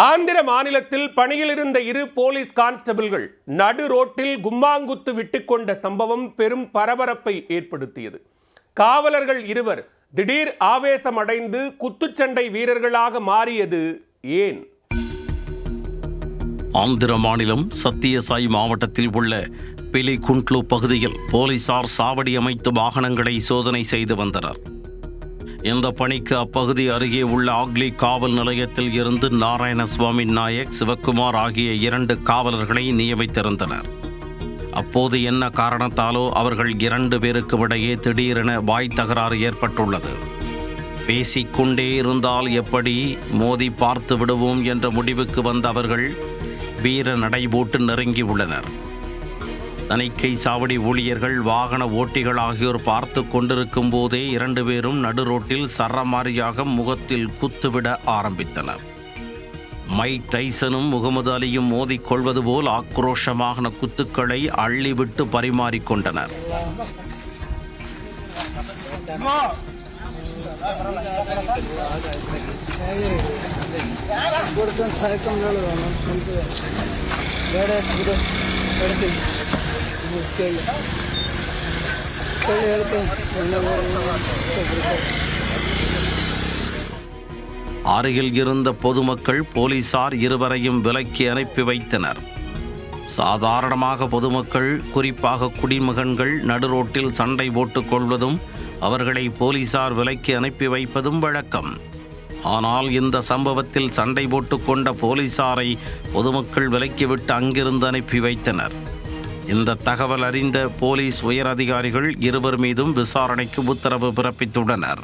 ஆந்திர மாநிலத்தில் பணியில் இருந்த 2 போலீஸ் கான்ஸ்டபிள்கள் நடு ரோட்டில் கும்மாங்குத்து விட்டுக்கொண்ட சம்பவம் பெரும் பரபரப்பை ஏற்படுத்தியது. காவலர்கள் 2 திடீர் ஆவேசமடைந்து குத்துச்சண்டை வீரர்களாக மாறியது ஏன்? ஆந்திர மாநிலம் சத்தியசாய் மாவட்டத்தில் உள்ள பிலிகுண்ட்லு பகுதியில் போலீசார் சாவடி அமைத்து வாகனங்களை சோதனை செய்து வந்தனர். இந்த பணிக்கு அப்பகுதி அருகே உள்ள ஆக்லி காவல் நிலையத்தில் இருந்து நாராயணசுவாமி நாயக், சிவக்குமார் ஆகிய 2 காவலர்களை நியமித்திருந்தனர். அப்போது என்ன காரணத்தாலோ அவர்கள் 2 பேருக்கும் இடையே திடீரென வாய் தகராறு ஏற்பட்டுள்ளது. பேசிக்கொண்டே இருந்தால் எப்படி, மோதி பார்த்து விடுவோம் என்ற முடிவுக்கு வந்த அவர்கள் வீர நடைபோட்டு நெருங்கியுள்ளனர். தணிக்கை சாவடி ஊழியர்கள், வாகன ஓட்டிகள் ஆகியோர் பார்த்து கொண்டிருக்கும் போதே 2 பேரும் நடுரோட்டில் சரமாரியாக முகத்தில் குத்துவிட ஆரம்பித்தனர். மைக் டைசனும் முகமது அலியும் மோதிக்கொள்வது போல் ஆக்ரோஷமாக குத்துக்களை அள்ளிவிட்டு பரிமாறிக்கொண்டனர். அருகில் இருந்த பொதுமக்கள் போலீசார் 2 விலக்கி அனுப்பி வைத்தனர். சாதாரணமாக பொதுமக்கள், குறிப்பாக குடிமகன்கள் நடுரோட்டில் சண்டை போட்டுக் கொள்வதும் அவர்களை போலீசார் விலக்கி அனுப்பி வைப்பதும் வழக்கம். ஆனால் இந்த சம்பவத்தில் சண்டை போட்டுக்கொண்ட போலீசாரை பொதுமக்கள் விலக்கிவிட்டு அங்கிருந்து அனுப்பி வைத்தனர். இந்த தகவல் அறிந்த போலீஸ் உயர் அதிகாரிகள் 2 மீதும் விசாரணைக்கு உத்தரவு பிறப்பித்துள்ளனர்.